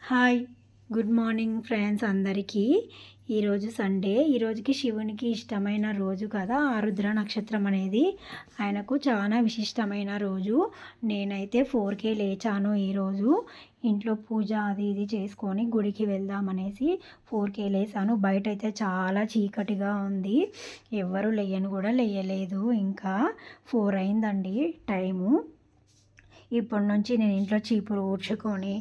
Hi good morning friends అందరికీ. ఈరోజు Sunday. ఈరోజుకి శివునికి ఇష్టమైన రోజు కదా, ఆరుద్ర నక్షత్రం అనేది ఆయనకు చాలా విశిష్టమైన రోజు. నేనైతే 4కే లేచాను. ఈరోజు ఇంట్లో పూజ అది ఇది చేసుకొని గుడికి వెళ్దామనేసి 4కే లేసాను. బయట అయితే చాలా చీకటిగా ఉంది, ఎవ్వరు లేయలేదు. ఇంకా 4 అయిందండి టైము. ఇప్పటి నుంచి నేను ఇంట్లో చీపురు ఊడ్చుకొని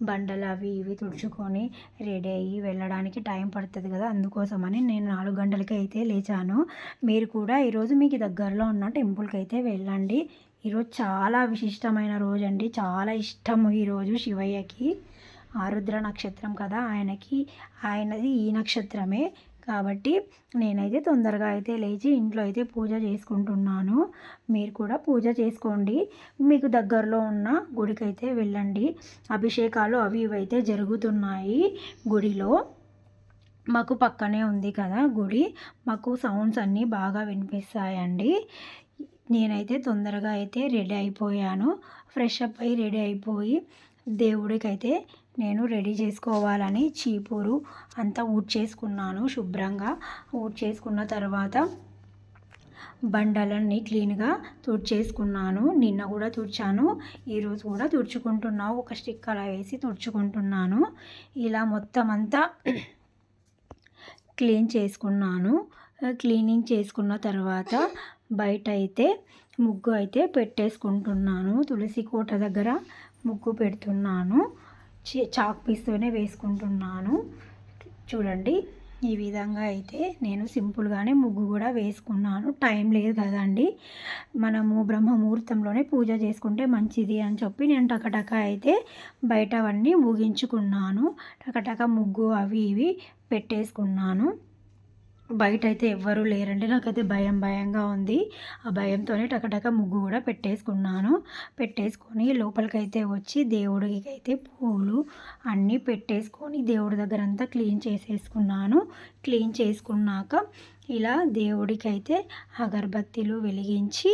బండలు అవి ఇవి తుడుచుకొని రెడీ అయ్యి వెళ్ళడానికి టైం పడుతుంది కదా, అందుకోసమని నేను 4 గంటలకి అయితే లేచాను. మీరు కూడా ఈరోజు మీకు దగ్గరలో ఉన్న టెంపుల్కి అయితే వెళ్ళండి. ఈరోజు చాలా విశిష్టమైన రోజు అండి, చాలా ఇష్టము ఈరోజు శివయ్యకి. ఆరుద్ర నక్షత్రం కదా ఆయనది ఈ నక్షత్రమే కాబట్టి నేనైతే తొందరగా అయితే లేచి ఇంట్లో అయితే పూజ చేసుకుంటున్నాను. మీరు కూడా పూజ చేసుకోండి. మీకు దగ్గరలో ఉన్న గుడికైతే వెళ్ళండి. అభిషేకాలు అవి ఇవి అయితే జరుగుతున్నాయి గుడిలో. మాకు పక్కనే ఉంది కదా గుడి, మాకు సౌండ్స్ అన్నీ బాగా వినిపిస్తాయండి. నేనైతే తొందరగా అయితే రెడీ అయిపోయాను. ఫ్రెష్ అప్ అయ్యి రెడీ అయిపోయి దేవుడికైతే నేను రెడీ చేసుకోవాలని చీపురు అంతా ఊడ్చేసుకున్నాను. శుభ్రంగా ఊడ్చేసుకున్న తర్వాత బండలన్నీ క్లీన్గా తుడిచేసుకున్నాను. నిన్న కూడా తుడిచాను, ఈరోజు కూడా తుడుచుకుంటున్నాను. ఒక స్టిక్ అలా వేసి తుడుచుకుంటున్నాను. ఇలా మొత్తం అంతా క్లీన్ చేసుకున్నాను. క్లీనింగ్ చేసుకున్న తర్వాత బయట అయితే ముగ్గు అయితే పెట్టేసుకుంటున్నాను. తులసి కోట దగ్గర ముగ్గు పెడుతున్నాను. చాక్ పీస్తోనే వేసుకుంటున్నాను. చూడండి, ఈ విధంగా అయితే నేను సింపుల్గానే ముగ్గు కూడా వేసుకున్నాను. టైం లేదు కదండి, మనము బ్రహ్మముహూర్తంలోనే పూజ చేసుకుంటే మంచిది అని చెప్పి నేను టకటక అయితే బయట అవన్నీ ముగించుకున్నాను. టకటక ముగ్గు అవి ఇవి పెట్టేసుకున్నాను. బయట అయితే ఎవ్వరూ లేరండి, నాకైతే భయంగా ఉంది. ఆ భయంతోనే టకటక ముగ్గు కూడా పెట్టేసుకొని లోపలికైతే వచ్చి దేవుడికి అయితే పూలు అన్నీ పెట్టేసుకొని దేవుడి దగ్గర అంతా క్లీన్ చేసేసుకున్నాను. క్లీన్ చేసుకున్నాక ఇలా దేవుడికి అయితే అగరబత్తీలు వెలిగించి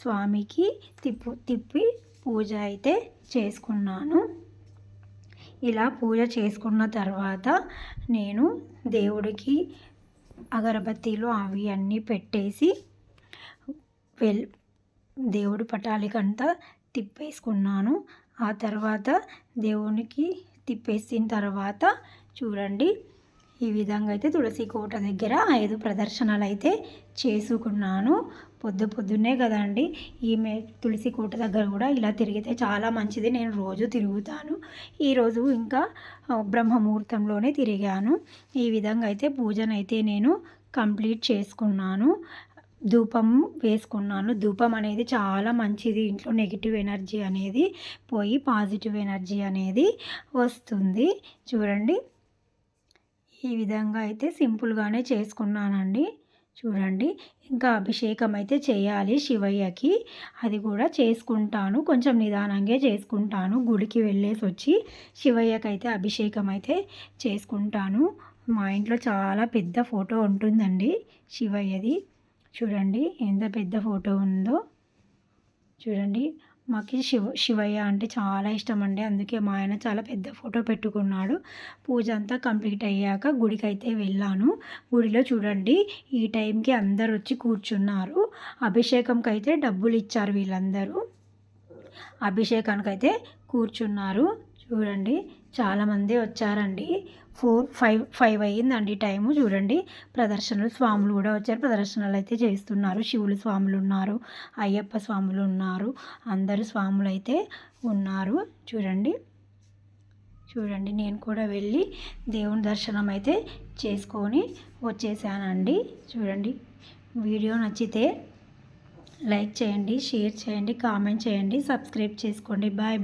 స్వామికి తిప్పి పూజ అయితే చేసుకున్నాను. ఇలా పూజ చేసుకున్న తర్వాత నేను దేవుడికి అగరబత్తీలు అవి అన్నీ పెట్టేసి దేవుడి పటాలికంతా తిప్పేసుకున్నాను. ఆ తర్వాత దేవునికి తిప్పేసిన తర్వాత చూడండి, ఈ విధంగా అయితే తులసి కోట దగ్గర 5 ప్రదర్శనలు అయితే చేసుకున్నాను. పొద్దున్నే కదండి, ఈమె తులసి కోట దగ్గర కూడా ఇలా తిరిగితే చాలా మంచిది. నేను రోజు తిరుగుతాను, ఈరోజు ఇంకా బ్రహ్మముహూర్తంలోనే తిరిగాను. ఈ విధంగా అయితే పూజనైతే నేను కంప్లీట్ చేసుకున్నాను. ధూపం వేసుకున్నాను. ధూపం అనేది చాలా మంచిది, ఇంట్లో నెగిటివ్ ఎనర్జీ అనేది పోయి పాజిటివ్ ఎనర్జీ అనేది వస్తుంది. చూడండి, ఈ విధంగా అయితే సింపుల్గానే చేసుకున్నానండి. చూడండి, ఇంకా అభిషేకం అయితే చేయాలి శివయ్యకి, అది కూడా చేసుకుంటాను. కొంచెం నిదానంగా చేసుకుంటాను. గుడికి వెళ్ళేసి వచ్చి శివయ్యకి అయితే అభిషేకం అయితే చేసుకుంటాను. మా ఇంట్లో చాలా పెద్ద ఫోటో ఉంటుందండి శివయ్యది. చూడండి ఎంత పెద్ద ఫోటో ఉందో. చూడండి, మాకు శివయ్య అంటే చాలా ఇష్టం అండి, అందుకే మా ఆయన చాలా పెద్ద ఫోటో పెట్టుకున్నాడు. పూజ అంతా కంప్లీట్ అయ్యాక గుడికి అయితే వెళ్ళాను. గుడిలో చూడండి, ఈ టైంకి అందరు వచ్చి కూర్చున్నారు. అభిషేకంకి అయితే డబ్బులు ఇచ్చారు వీళ్ళందరూ, అభిషేకానికి అయితే కూర్చున్నారు. చూడండి, చాలామంది వచ్చారండి. 5 అయ్యిందండి టైము. చూడండి, ప్రదర్శనలు స్వాములు కూడా వచ్చారు, ప్రదర్శనలు అయితే చేస్తున్నారు. శివులు స్వాములు ఉన్నారు, అయ్యప్ప స్వాములు ఉన్నారు, అందరు స్వాములు అయితే ఉన్నారు. చూడండి, నేను కూడా వెళ్ళి దేవుని దర్శనం అయితే చేసుకొని వచ్చేసానండి. చూడండి, వీడియో నచ్చితే లైక్ చేయండి, షేర్ చేయండి, కామెంట్ చేయండి, సబ్స్క్రైబ్ చేసుకోండి. బాయ్.